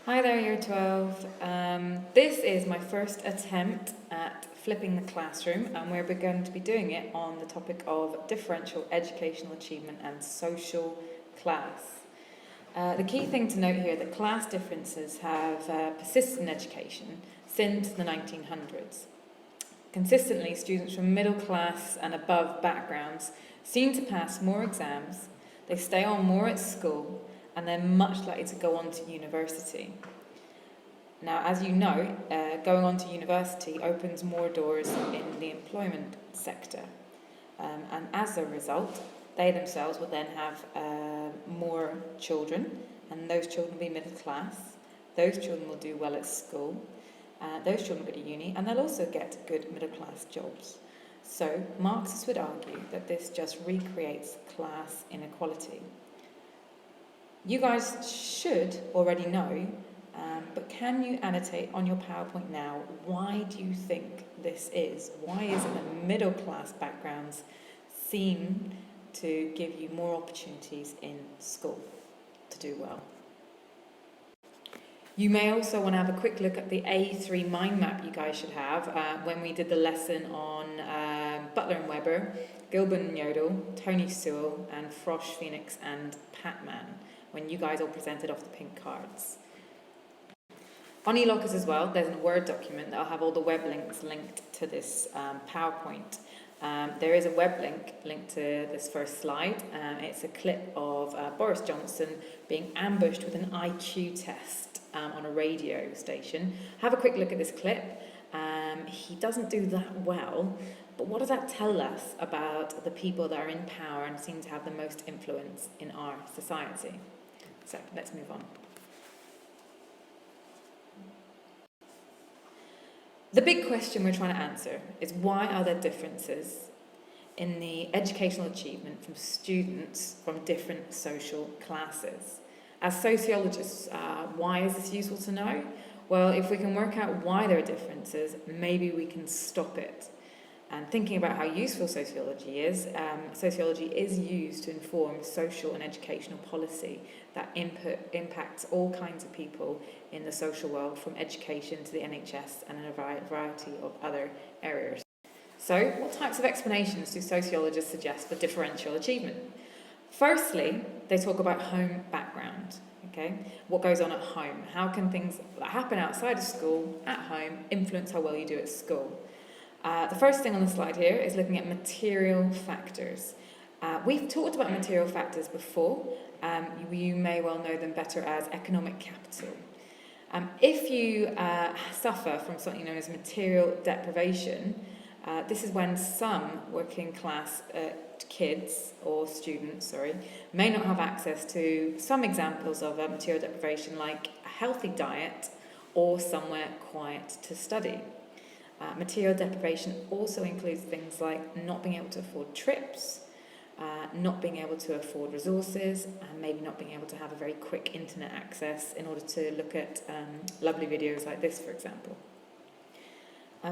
Hi there, Year 12. This is my first attempt at flipping the classroom, and we're going to be doing it on the topic of differential educational achievement and social class. The key thing to note here that class differences have persisted in education since the 1900s. Consistently, students from middle class and above backgrounds seem to pass more exams, they stay on more at school, and they're much likely to go on to university. Now, as you know, going on to university opens more doors in the employment sector. And as a result, they themselves will then have more children, and those children will be middle class. Those children will do well at school. Those children will go to uni, and they'll also get good middle class jobs. So Marxists would argue that this just recreates class inequality. You guys should already know, but can you annotate on your PowerPoint now, why do you think this is? Why is it that middle class backgrounds seem to give you more opportunities in school to do well? You may also want to have a quick look at the A3 mind map you guys should have when we did the lesson on Butler and Weber, Gilbert and Yodel, Tony Sewell, and Frosch, Phoenix, and Patman, when you guys all presented off the pink cards. On eLockers as well, there's a Word document that'll have all the web links linked to this PowerPoint. There is a web link linked to this first slide. It's a clip of Boris Johnson being ambushed with an IQ test on a radio station. Have a quick look at this clip. He doesn't do that well, but what does that tell us about the people that are in power and seem to have the most influence in our society? So let's move on. The big question we're trying to answer is, why are there differences in the educational achievement from students from different social classes? As sociologists, why is this useful to know? Well, if we can work out why there are differences, maybe we can stop it. And thinking about how useful sociology is used to inform social and educational policy that impacts all kinds of people in the social world, from education to the NHS and in a variety of other areas. So, what types of explanations do sociologists suggest for differential achievement? Firstly, they talk about home background. Okay, what goes on at home? How can things that happen outside of school, at home, influence how well you do at school? The first thing on the slide here is looking at material factors. We've talked about material factors before. You may well know them better as economic capital. If you suffer from something known as material deprivation, this is when some working class kids or students, may not have access to some examples of material deprivation, like a healthy diet or somewhere quiet to study. Material deprivation also includes things like not being able to afford trips, not being able to afford resources, and maybe not being able to have a very quick internet access in order to look at lovely videos like this, for example.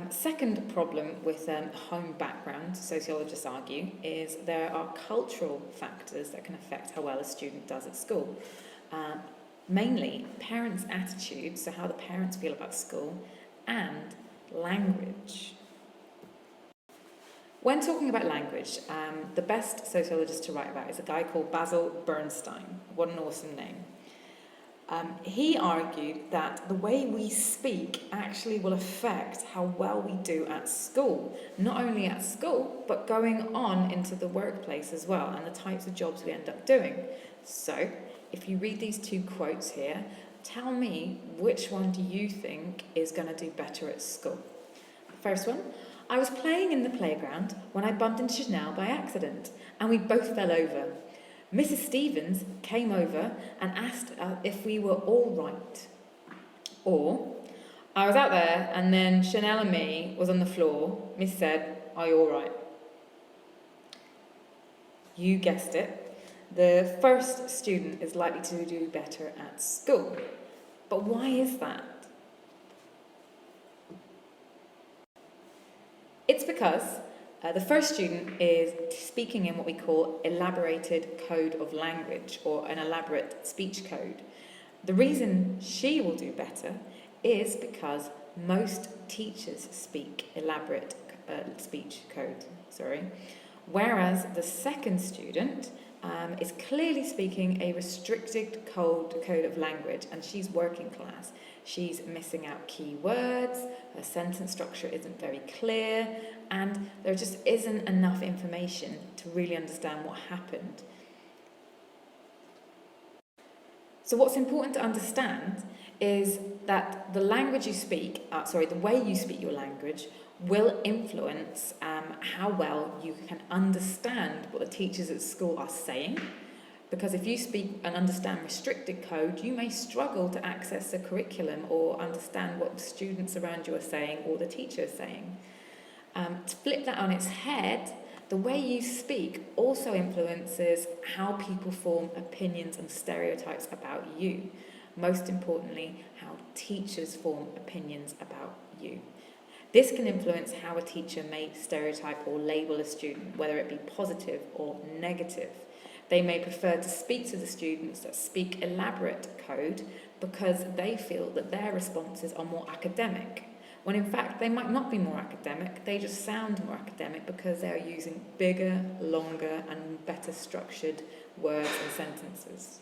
Second problem with home background, sociologists argue, is there are cultural factors that can affect how well a student does at school. Mainly parents' attitudes, so how the parents feel about school, and language. When talking about language, the best sociologist to write about is a guy called Basil Bernstein. What an awesome name. He argued that the way we speak actually will affect how well we do at school. Not only at school, but going on into the workplace as well, and the types of jobs we end up doing. So, if you read these two quotes here, tell me, which one do you think is going to do better at school? First one: I was playing in the playground when I bumped into Chanel by accident, and we both fell over. Mrs. Stevens came over and asked if we were all right. Or, I was out there and then Chanel and me was on the floor. Miss said, "Are you all right?" You guessed it. The first student is likely to do better at school. But why is that? It's because the first student is speaking in what we call elaborated code of language, or an elaborate speech code. The reason she will do better is because most teachers speak elaborate speech code, whereas the second student is clearly speaking a restricted code of language, and she's working class. She's missing out key words, her sentence structure isn't very clear, and there just isn't enough information to really understand what happened. So what's important to understand is that the language you speak, the way you speak your language will influence how well you can understand what the teachers at school are saying. Because if you speak and understand restricted code, you may struggle to access the curriculum or understand what the students around you are saying or the teacher is saying. To flip that on its head, the way you speak also influences how people form opinions and stereotypes about you. Most importantly, how teachers form opinions about you. This can influence how a teacher may stereotype or label a student, whether it be positive or negative. They may prefer to speak to the students that speak elaborate code because they feel that their responses are more academic, when in fact they might not be more academic, they just sound more academic because they are using bigger, longer and better structured words and sentences.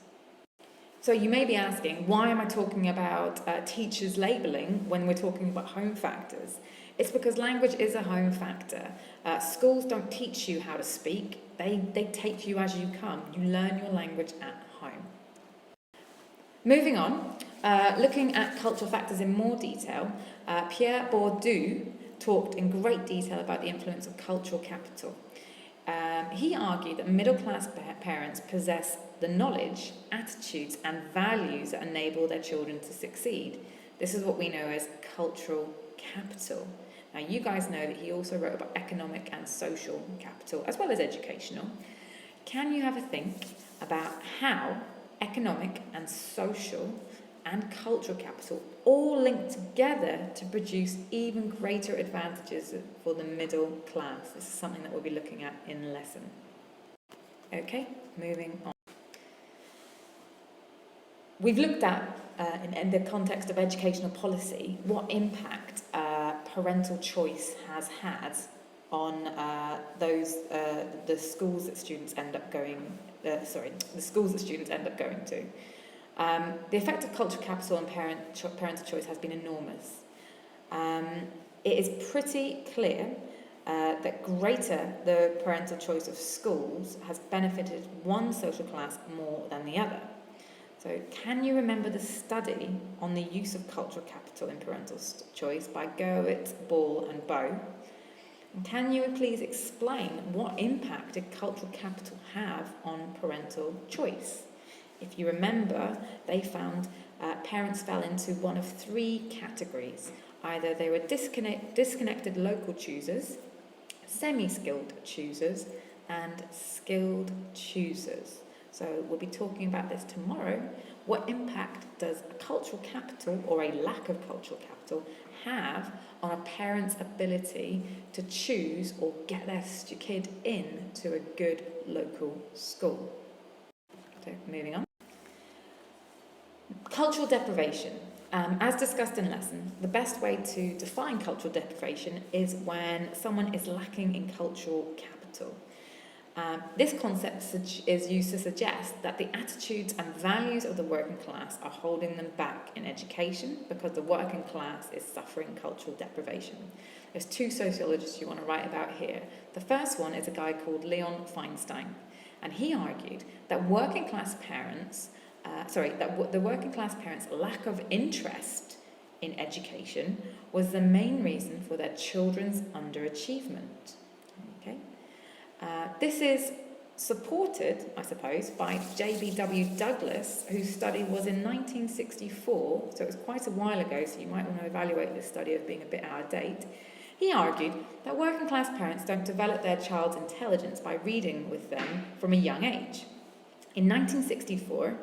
So you may be asking, why am I talking about teachers labelling when we're talking about home factors? It's because language is a home factor. Schools don't teach you how to speak, they take you as you come. You learn your language at home. Moving on, looking at cultural factors in more detail, Pierre Bourdieu talked in great detail about the influence of cultural capital. He argued that middle-class parents possess the knowledge, attitudes and values that enable their children to succeed. This is what we know as cultural capital. Now, you guys know that he also wrote about economic and social capital, as well as educational. Can you have a think about how economic and social and cultural capital all link together to produce even greater advantages for the middle class? This is something that we'll be looking at in the lesson. Okay, moving on. We've looked at, in the context of educational policy, what impact parental choice has had on the schools that students end up going. The schools that students end up going to. The effect of cultural capital on parental choice has been enormous. It is pretty clear that greater the parental choice of schools has benefited one social class more than the other. So can you remember the study on the use of cultural capital in parental choice by Gerwitz, Ball and Bow? And can you please explain what impact did cultural capital have on parental choice? If you remember, they found parents fell into one of three categories. Either they were disconnected local choosers, semi-skilled choosers, and skilled choosers. So we'll be talking about this tomorrow. What impact does a cultural capital or a lack of cultural capital have on a parent's ability to choose or get their kid into a good local school? So moving on. Cultural deprivation. As discussed in lesson, the best way to define cultural deprivation is when someone is lacking in cultural capital. This concept is used to suggest that the attitudes and values of the working class are holding them back in education because the working class is suffering cultural deprivation. There's two sociologists you want to write about here. The first one is a guy called Leon Feinstein, and he argued that the working class parents' lack of interest in education was the main reason for their children's underachievement. Okay? This is supported, I suppose, by J.B.W. Douglas, whose study was in 1964, so it was quite a while ago, so you might want to evaluate this study as being a bit out of date. He argued that working class parents don't develop their child's intelligence by reading with them from a young age. In 1964,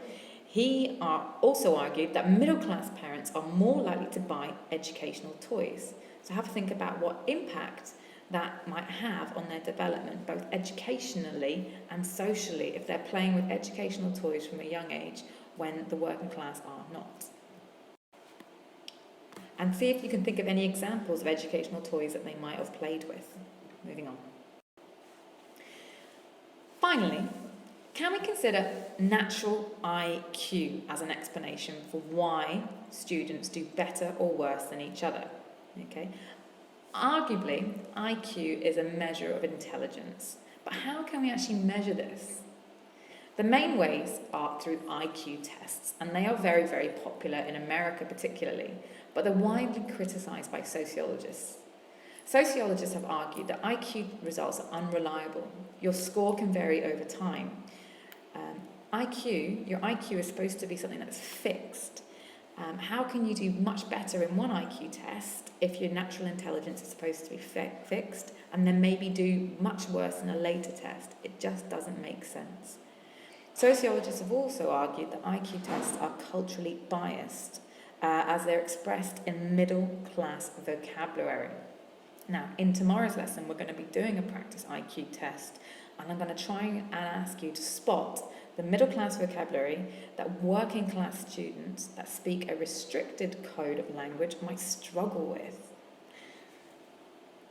he also argued that middle class parents are more likely to buy educational toys. So have a think about what impact that might have on their development, both educationally and socially, if they're playing with educational toys from a young age, when the working class are not. And see if you can think of any examples of educational toys that they might have played with. Moving on. Finally, can we consider natural IQ as an explanation for why students do better or worse than each other? Okay. Arguably, IQ is a measure of intelligence, but how can we actually measure this? The main ways are through IQ tests, and they are very, very popular in America particularly, but they're widely criticised by sociologists. Sociologists have argued that IQ results are unreliable. Your score can vary over time. Your IQ is supposed to be something that's fixed. How can you do much better in one IQ test if your natural intelligence is supposed to be fixed, and then maybe do much worse in a later test? It just doesn't make sense. Sociologists have also argued that IQ tests are culturally biased, as they're expressed in middle-class vocabulary. Now, in tomorrow's lesson, we're going to be doing a practice IQ test, and I'm going to try and ask you to spot the middle-class vocabulary that working-class students that speak a restricted code of language might struggle with.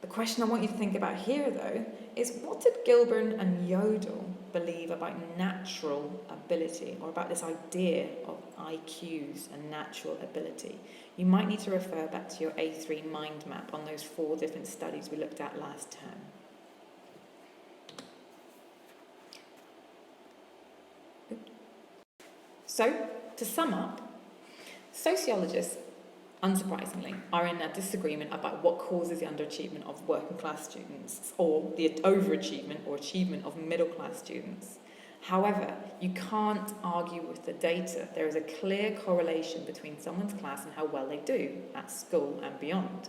The question I want you to think about here, though, is what did Gilbert and Yodel believe about natural ability, or about this idea of IQs and natural ability? You might need to refer back to your A3 mind map on those 4 different studies we looked at last term. So, to sum up, sociologists, unsurprisingly, are in a disagreement about what causes the underachievement of working class students, or the overachievement or achievement of middle class students. However, you can't argue with the data. There is a clear correlation between someone's class and how well they do at school and beyond.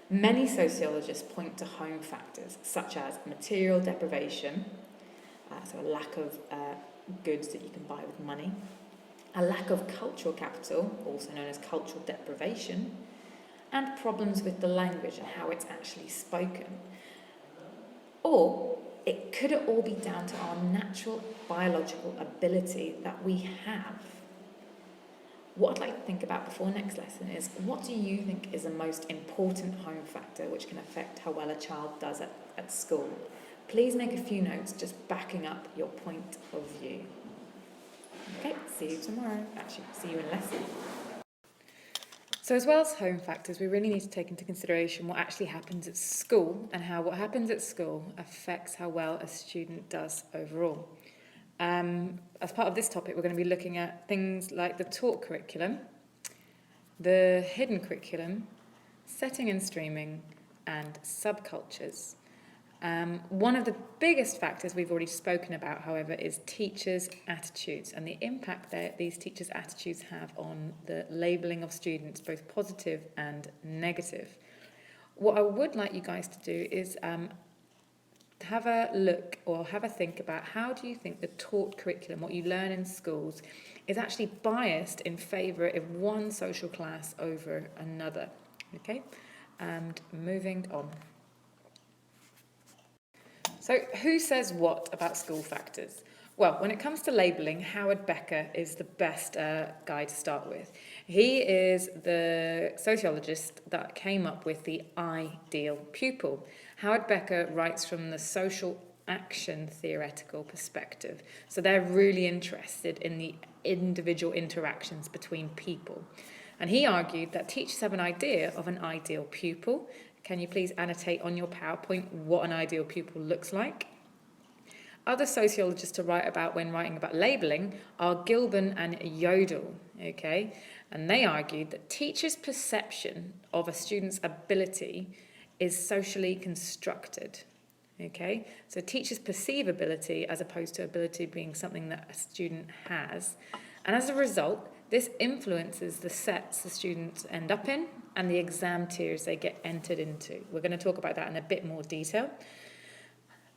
Many sociologists point to home factors such as material deprivation, so a lack of goods that you can buy with money, a lack of cultural capital, also known as cultural deprivation, and problems with the language and how it's actually spoken. Or it could all be down to our natural biological ability that we have. What I'd like to think about before next lesson is, what do you think is the most important home factor which can affect how well a child does at school? Please make a few notes just backing up your point of view. Okay, see you tomorrow. Actually, see you in lesson. So as well as home factors, we really need to take into consideration what actually happens at school, and how what happens at school affects how well a student does overall. As part of this topic, we're going to be looking at things like the taught curriculum, the hidden curriculum, setting and streaming, and subcultures. One of the biggest factors we've already spoken about, however, is teachers' attitudes and the impact that these teachers' attitudes have on the labelling of students, both positive and negative. What I would like you guys to do is have a look or have a think about, how do you think the taught curriculum, what you learn in schools, is actually biased in favour of one social class over another. Okay, and moving on. So who says what about school factors? Well, when it comes to labelling, Howard Becker is the best guy to start with. He is the sociologist that came up with the ideal pupil. Howard Becker writes from the social action theoretical perspective. So they're really interested in the individual interactions between people. And he argued that teachers have an idea of an ideal pupil. Can you please annotate on your PowerPoint what an ideal pupil looks like? Other sociologists to write about when writing about labelling are Gilbert and Yodel, okay? And they argued that teachers' perception of a student's ability is socially constructed, okay? So teachers perceive ability as opposed to ability being something that a student has. And as a result, this influences the sets the students end up in and the exam tiers they get entered into. We're going to talk about that in a bit more detail.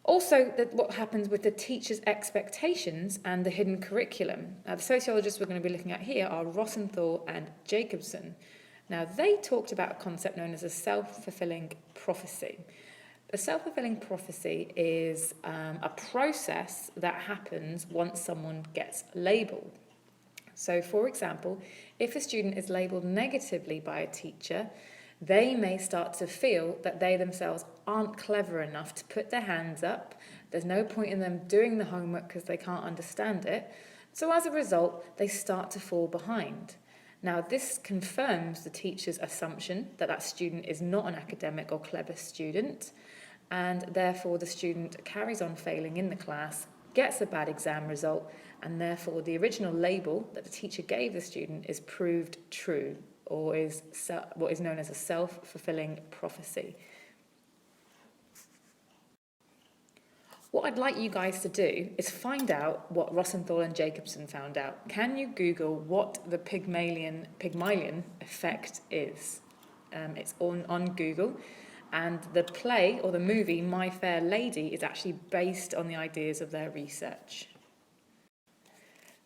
Also, what happens with the teacher's expectations and the hidden curriculum. Now, the sociologists we're going to be looking at here are Rosenthal and Jacobson. Now, they talked about a concept known as a self-fulfilling prophecy. A self-fulfilling prophecy is a process that happens once someone gets labelled. So, for example, if a student is labelled negatively by a teacher, they may start to feel that they themselves aren't clever enough to put their hands up. There's no point in them doing the homework because they can't understand it. So as a result, they start to fall behind. Now, this confirms the teacher's assumption that that student is not an academic or clever student, and therefore the student carries on failing in the class, gets a bad exam result, and therefore the original label that the teacher gave the student is proved true, or is what is known as a self-fulfilling prophecy. What I'd like you guys to do is find out what Rosenthal and Jacobson found out. Can you Google what the Pygmalion effect is? It's on Google, and the play or the movie My Fair Lady is actually based on the ideas of their research.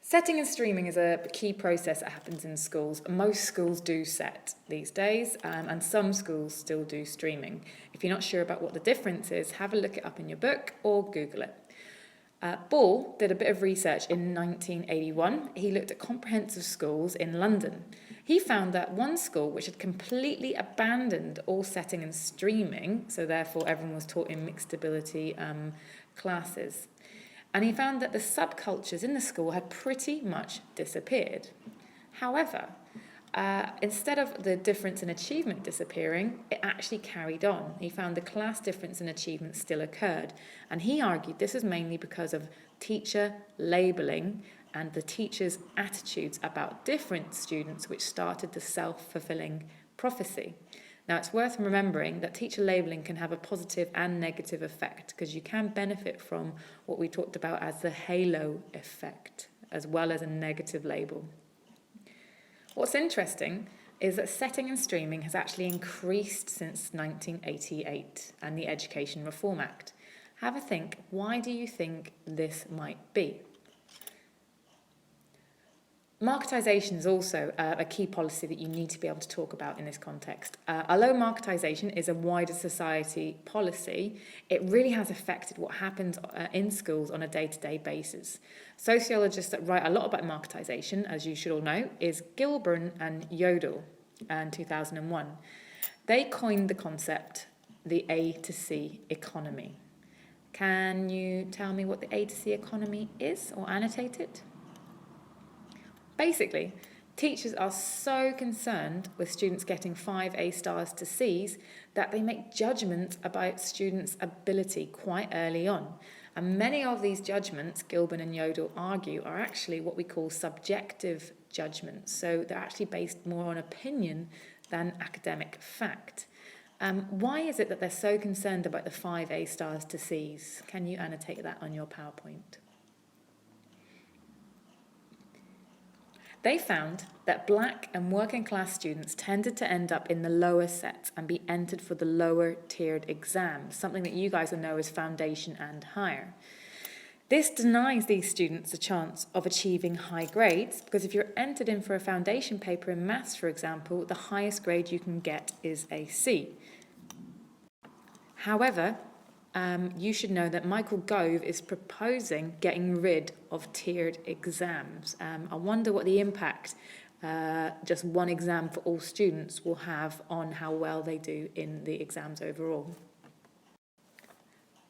Setting and streaming is a key process that happens in schools. Most schools do set these days, and some schools still do streaming. If you're not sure about what the difference is, have a look it up in your book or Google it. Ball did a bit of research in 1981. He looked at comprehensive schools in London. He found that one school which had completely abandoned all setting and streaming, so therefore everyone was taught in mixed ability classes. And he found that the subcultures in the school had pretty much disappeared. However, instead of the difference in achievement disappearing, it actually carried on. He found the class difference in achievement still occurred. And he argued this was mainly because of teacher labelling and the teacher's attitudes about different students, which started the self-fulfilling prophecy. Now, it's worth remembering that teacher labelling can have a positive and negative effect, because you can benefit from what we talked about as the halo effect, as well as a negative label. What's interesting is that setting and streaming has actually increased since 1988 and the Education Reform Act. Have a think, why do you think this might be? Marketisation is also a key policy that you need to be able to talk about in this context. Although marketisation is a wider society policy, it really has affected what happens in schools on a day-to-day basis. Sociologists that write a lot about marketisation, as you should all know, is Gilburn and Yodel in 2001. They coined the concept, the A to C economy. Can you tell me what the A to C economy is, or annotate it? Basically, teachers are so concerned with students getting 5 A stars to Cs that they make judgments about students' ability quite early on. And many of these judgments, Gilburn and Yodel argue, are actually what we call subjective judgments. So they're actually based more on opinion than academic fact. Why is it that they're so concerned about the 5 A stars to Cs? Can you annotate that on your PowerPoint? They found that black and working class students tended to end up in the lower sets and be entered for the lower tiered exams, something that you guys will know as foundation and higher. This denies these students a chance of achieving high grades, because if you're entered in for a foundation paper in maths, for example, the highest grade you can get is a C. However, you should know that Michael Gove is proposing getting rid of tiered exams. I wonder what the impact just one exam for all students will have on how well they do in the exams overall.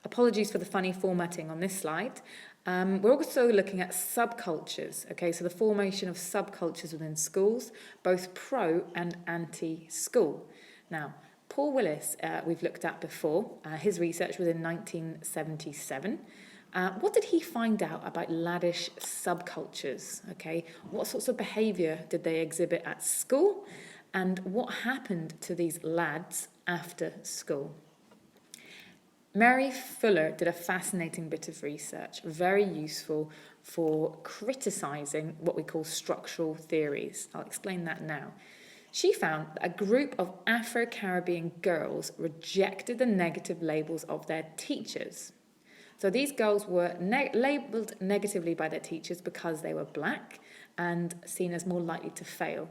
Apologies for the funny formatting on this slide. We're also looking at subcultures, okay, so the formation of subcultures within schools, both pro and anti-school. Now, Paul Willis, we've looked at before. His research was in 1977. What did he find out about laddish subcultures? Okay, what sorts of behaviour did they exhibit at school? And what happened to these lads after school? Mary Fuller did a fascinating bit of research, very useful for criticising what we call structural theories. I'll explain that now. She found that a group of Afro-Caribbean girls rejected the negative labels of their teachers. So these girls were labelled negatively by their teachers because they were black and seen as more likely to fail.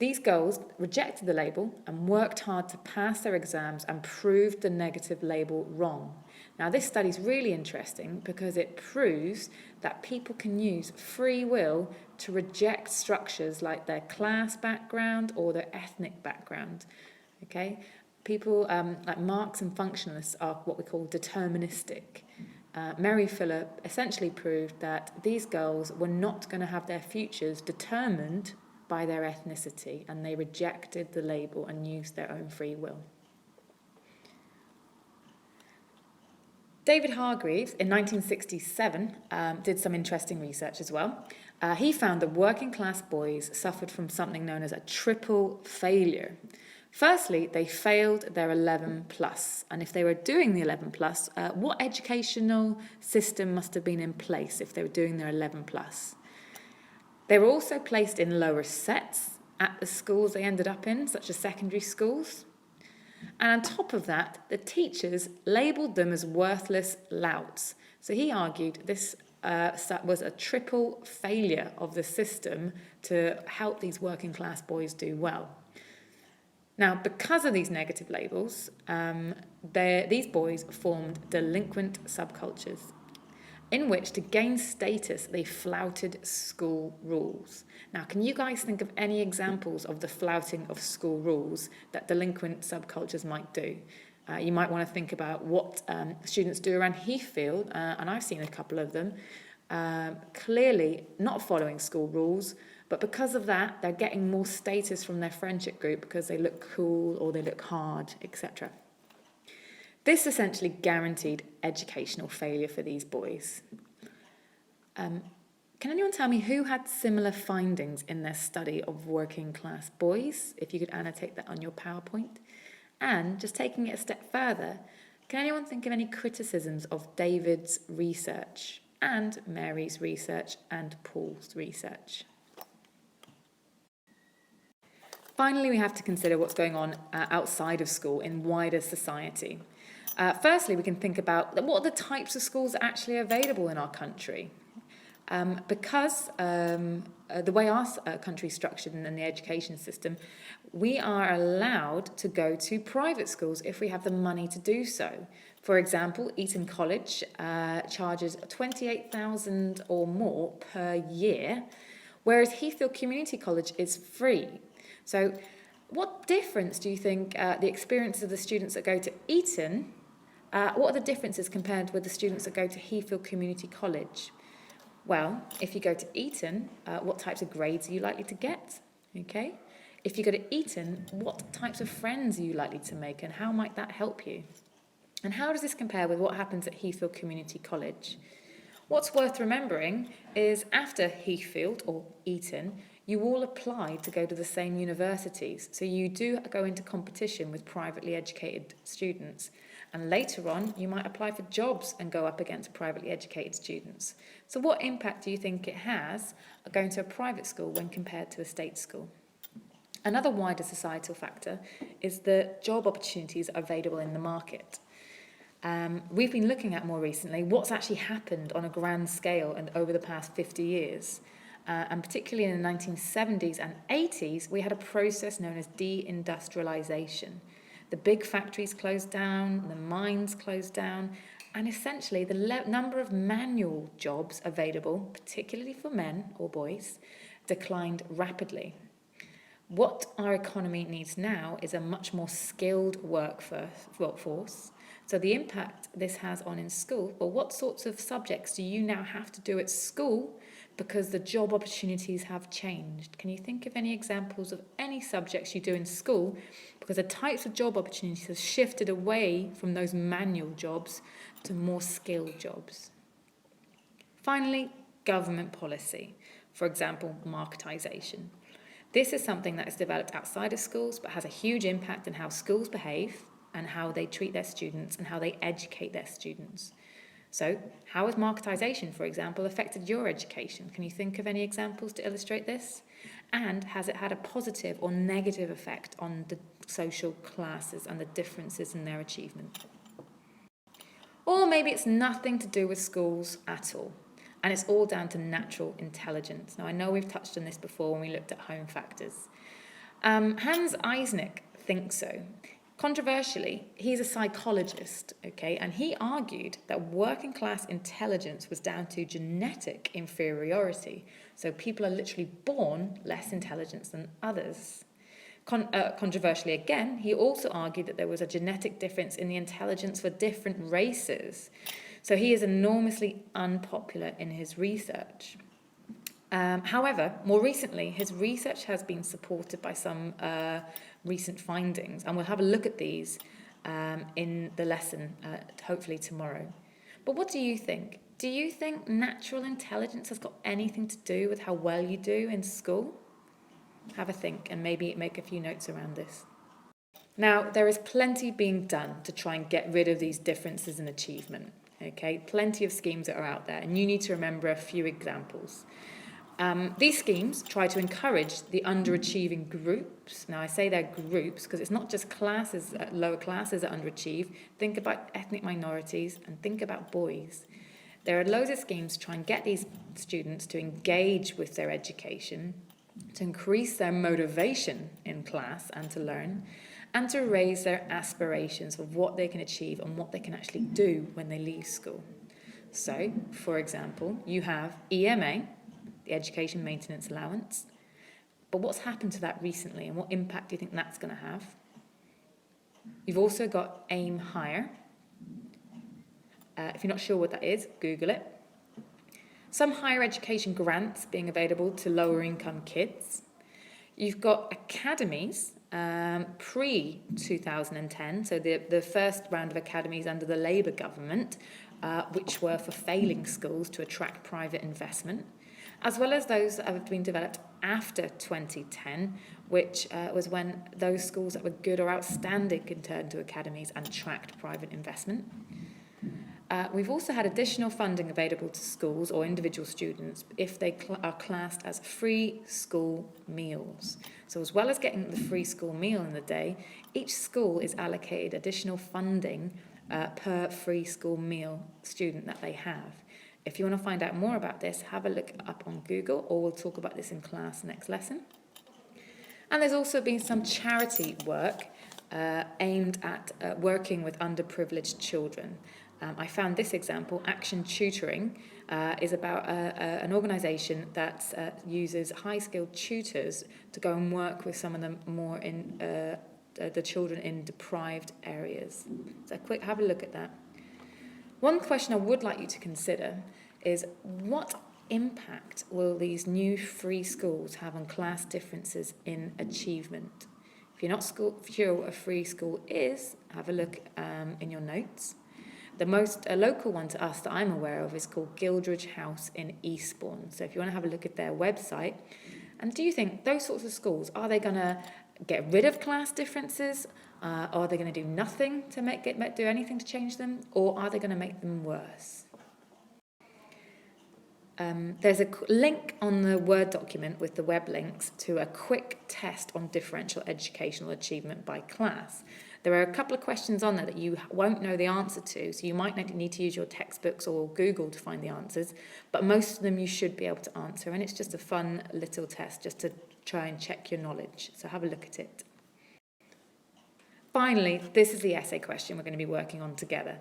These girls rejected the label and worked hard to pass their exams and proved the negative label wrong. Now, this study is really interesting because it proves that people can use free will to reject structures like their class background or their ethnic background. Okay? People like Marx and functionalists are what we call deterministic. Mary Phillip essentially proved that these girls were not going to have their futures determined by their ethnicity, and they rejected the label and used their own free will. David Hargreaves, in 1967, did some interesting research as well. He found that working class boys suffered from something known as a triple failure. Firstly, they failed their 11 plus, and if they were doing the 11 plus, what educational system must have been in place if they were doing their 11 plus? They were also placed in lower sets at the schools they ended up in, such as secondary schools. And on top of that, the teachers labelled them as worthless louts. So he argued this was a triple failure of the system to help these working class boys do well. Now, because of these negative labels, these boys formed delinquent subcultures, in which, to gain status, they flouted school rules. Now, can you guys think of any examples of the flouting of school rules that delinquent subcultures might do? You might want to think about what students do around Heathfield, and I've seen a couple of them, clearly not following school rules, but because of that, they're getting more status from their friendship group because they look cool or they look hard, etc. This essentially guaranteed educational failure for these boys. Can anyone tell me who had similar findings in their study of working class boys? If you could annotate that on your PowerPoint. And just taking it a step further, can anyone think of any criticisms of David's research and Mary's research and Paul's research? Finally, we have to consider what's going on outside of school in wider society. Firstly, we can think about what are the types of schools actually available in our country. Because the way our country is structured in the education system, we are allowed to go to private schools if we have the money to do so. For example, Eton College charges $28,000 or more per year, whereas Heathfield Community College is free. So what difference do you think the experiences of the students that go to Eton, what are the differences compared with the students that go to Heathfield Community College? Well, if you go to Eton, what types of grades are you likely to get? Okay. If you go to Eton, what types of friends are you likely to make, and how might that help you? And how does this compare with what happens at Heathfield Community College? What's worth remembering is after Heathfield or Eton, you all apply to go to the same universities. So you do go into competition with privately educated students. And later on, you might apply for jobs and go up against privately educated students. So what impact do you think it has going to a private school when compared to a state school? Another wider societal factor is the job opportunities available in the market. We've been looking at more recently what's actually happened on a grand scale and over the past 50 years. And particularly in the 1970s and 80s, we had a process known as deindustrialization. The big factories closed down, the mines closed down, and essentially the number of manual jobs available, particularly for men or boys, declined rapidly. What our economy needs now is a much more skilled workforce. So the impact this has on in school, well, what sorts of subjects do you now have to do at school because the job opportunities have changed? Can you think of any examples of any subjects you do in school because the types of job opportunities have shifted away from those manual jobs to more skilled jobs? Finally, government policy, for example, marketisation. This is something that is developed outside of schools but has a huge impact on how schools behave and how they treat their students and how they educate their students. So, how has marketisation, for example, affected your education? Can you think of any examples to illustrate this? And has it had a positive or negative effect on the social classes and the differences in their achievement? Or maybe it's nothing to do with schools at all, and it's all down to natural intelligence. Now, I know we've touched on this before when we looked at home factors. Hans Eisnick thinks so. Controversially, he's a psychologist, okay, and he argued that working class intelligence was down to genetic inferiority. So people are literally born less intelligent than others. Controversially again, he also argued that there was a genetic difference in the intelligence for different races. So he is enormously unpopular in his research. However, more recently, his research has been supported by some recent findings, and we'll have a look at these in the lesson, hopefully tomorrow. But what do you think? Do you think natural intelligence has got anything to do with how well you do in school? Have a think and maybe make a few notes around this. Now, there is plenty being done to try and get rid of these differences in achievement. Okay, plenty of schemes that are out there, and you need to remember a few examples. These schemes try to encourage the underachieving groups. Now, I say they're groups because it's not just classes, lower classes that underachieve. Think about ethnic minorities and think about boys. There are loads of schemes to try and get these students to engage with their education, to increase their motivation in class and to learn, and to raise their aspirations of what they can achieve and what they can actually do when they leave school. So, for example, you have EMA, the Education Maintenance Allowance. But what's happened to that recently and what impact do you think that's going to have? You've also got Aim Higher. If you're not sure what that is, Google it. Some higher education grants being available to lower income kids. You've got academies pre-2010, so the first round of academies under the Labour government, which were for failing schools to attract private investment, as well as those that have been developed after 2010, which was when those schools that were good or outstanding could turn to academies and attract private investment. We've also had additional funding available to schools or individual students if they are classed as free school meals. So as well as getting the free school meal in the day, each school is allocated additional funding per free school meal student that they have. If you want to find out more about this, have a look up on Google, or we'll talk about this in class next lesson. And there's also been some charity work aimed at working with underprivileged children. I found this example. Action Tutoring is about an organisation that uses high-skilled tutors to go and work with some of them more in the children in deprived areas. So have a look at that. One question I would like you to consider is what impact will these new free schools have on class differences in achievement? If you're not sure what a free school is, have a look in your notes. The most local one to us that I'm aware of is called Gildridge House in Eastbourne. So if you want to have a look at their website, and do you think those sorts of schools, are they going to get rid of class differences? Are they going to do nothing to do anything to change them? Or are they going to make them worse? There's a link on the Word document with the web links to a quick test on differential educational achievement by class. There are a couple of questions on there that you won't know the answer to, so you might need to use your textbooks or Google to find the answers, but most of them you should be able to answer, and it's just a fun little test just to try and check your knowledge, so have a look at it. Finally, this is the essay question we're going to be working on together.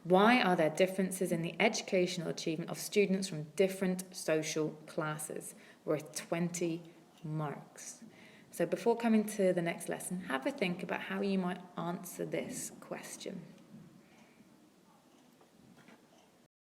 Why are there differences in the educational achievement of students from different social classes? Worth 20 marks. So before coming to the next lesson, have a think about how you might answer this question.